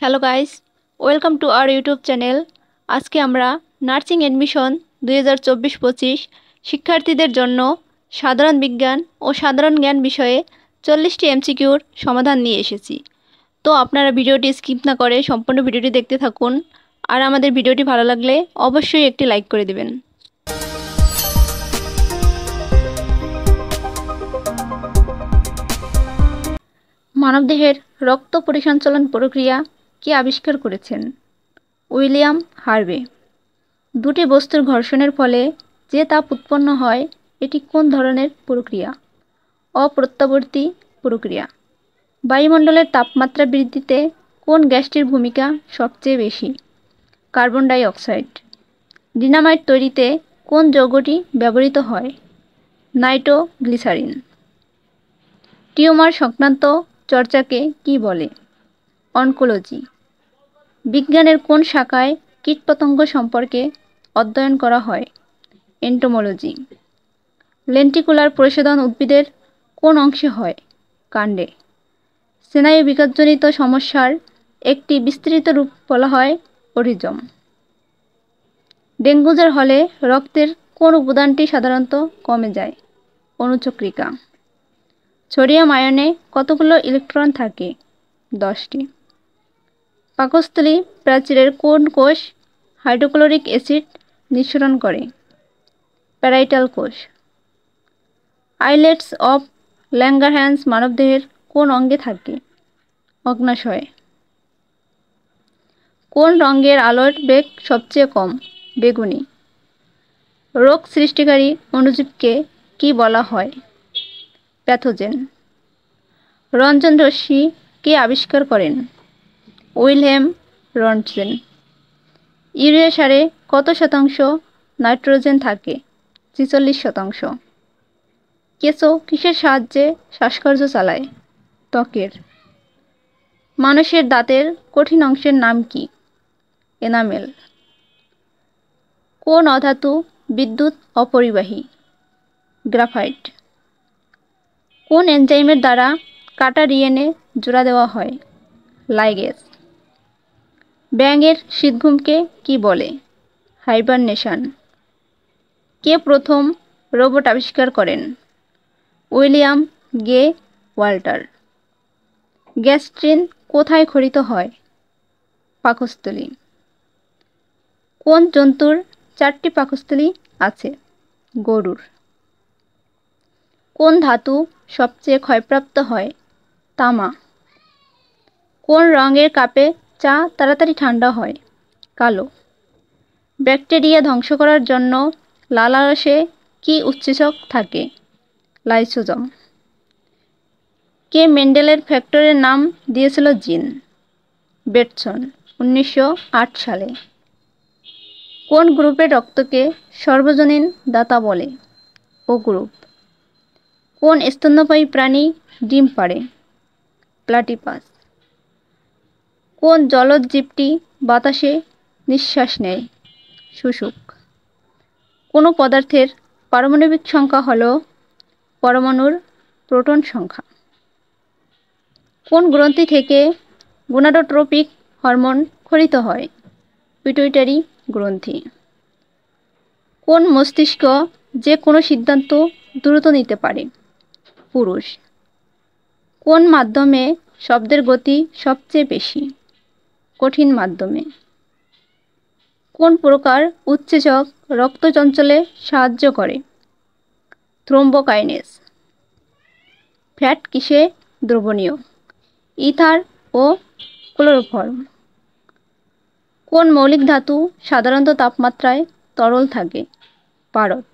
Hello guys, welcome to our YouTube channel. আজকে আমরা nursing admission 2024-25 শিক্ষার্থীদের জন্য সাধারণ বিজ্ঞান ও সাধারণ জ্ঞান বিষয়ে 40টি এমসিকিউর সমাধান নিয়ে এসেছি। তো আপনারা ভিডিওটি স্কিপ না করে সম্পূর্ণ ভিডিওটি দেখতে থাকুন। আর আমাদের ভিডিওটি ভালো লাগলে অবশ্যই একটি লাইক করে দেবেন। মানবদেহের রক্ত পরিসঞ্চালন প্রক্রিয়া কে আবিষ্কার করেছেন? William Harvey. দুটি বস্তুর ঘর্ষণের ফলে যে তাপ উৎপন্ন হয় এটি কোন ধরনের প্রক্রিয়া? অপ্রত্যাবর্তী প্রক্রিয়া। বায়ুমণ্ডলের তাপমাত্রা বৃদ্ধিতে কোন গ্যাসটির ভূমিকা সবচেয়ে বেশি? Carbon die oxide. ডিনামাইট তৈরিতে কোন যৌগটি ব্যবহৃত হয়? নাইট্রোগ্লিসারিন। টিউমার সংক্রান্ত চর্চাকে কি বলে? অনকোলজি। বিজ্ঞানের কোন শাখায় কীটপতঙ্গ সম্পর্কে অধ্যয়ন করা হয়? এন্টোমোলজি। লেন্টিকুলার প্রসাধন উদ্ভিদের কোন অংশে হয়? কাণ্ডে। স্নায়ু বিকাশজনিত সমস্যার একটি বিস্তৃত রূপ বলা হয় অটিজম। ডেঙ্গু জ্বর হলে রক্তের কোন উপাদানটি সাধারণত কমে যায়? অনুচক্রিকা। সোডিয়াম আয়নে কতগুলো ইলেকট্রন থাকে? 10টি। পাকস্থলী প্রাচীরের কোন কোষ হাইড্রোক্লোরিক অ্যাসিড নিঃসরণ করে? প্যারাইটাল কোষ। আইলেটস অফ ল্যাঙ্গারহ্যান্স মানবদেহের কোন অঙ্গে থাকে? অগ্ন্যাশয়ে। কোন রঙের আলোর বেগ সবচেয়ে কম? বেগুনি। রোগ সৃষ্টিকারী অণুজীবকে কি বলা হয়? প্যাথোজেন। রঞ্জন রশ্মি কে আবিষ্কার করেন? Wilhelm Röntgen. ইউরিয়া সারে কত শতাংশ নাইট্রোজেন থাকে? 46%। কেঁচো কিসের সাহায্যে শ্বাসকার্য চালায়? ত্বকের। মানুষের দাঁতের কঠিন অংশের নাম কি? এনামেল। কোন অধাতু বিদ্যুৎ অপরিবাহী? গ্রাফাইট। কোন এনজাইমের দ্বারা কাটা ডিএনএ জোড়া দেওয়া হয়? লাইগেজ। ব্যাঙের শীতঘুমকে কি বলে? হাইবারনেশন। কে প্রথম রোবট আবিষ্কার করেন? উইলিয়াম গে ওয়াল্টার। গ্যাস্ট্রিন কোথায় ক্ষরিত হয়? পাকস্থলী। কোন জন্তুর 4টি পাকস্থলী আছে? গরুর। কোন ধাতু সবচেয়ে ক্ষয়প্রাপ্ত হয়? তামা। কোন রঙের কাপে চা তাড়াতাড়ি ঠান্ডা হয়? কালো। ব্যাকটেরিয়া ধ্বংস করার জন্য লালারসে কি উৎসেচক থাকে? লাইসোজোম। কে মেন্ডেলের ফ্যাক্টরের নাম দিয়েছিল জিন? বেটসন 1908 সালে। কোন গ্রুপের রক্তকে সর্বজনীন দাতা বলে? ও গ্রুপ। কোন স্তন্যপায়ী প্রাণী ডিম পাড়ে? প্লাটিপাস। কোন জলজ জীবটি বাতাসে নিঃশ্বাস নেয়? শুশুক। কোন পদার্থের পারমাণবিক সংখ্যা হল পরমাণুর প্রোটন সংখ্যা? কোন গ্রন্থি থেকে গোনাডোট্রপিক হরমোন ক্ষরিত হয়? পিটুইটারি গ্রন্থি। কোন মস্তিষ্ক যে কোনো সিদ্ধান্ত দ্রুত নিতে পারে? পুরুষ। কোন মাধ্যমে শব্দের গতি সবচেয়ে বেশি? কঠিন মাধ্যমে। কোন প্রকার উৎসেচক রক্ত চঞ্চলে সাহায্য করে? থ্রোম্বোকাইনেজ। ফ্যাট কিসে দ্রবণীয়? ইথার ও ক্লোরোফর্ম। কোন মৌলিক ধাতু সাধারণত তাপমাত্রায় তরল থাকে? পারদ।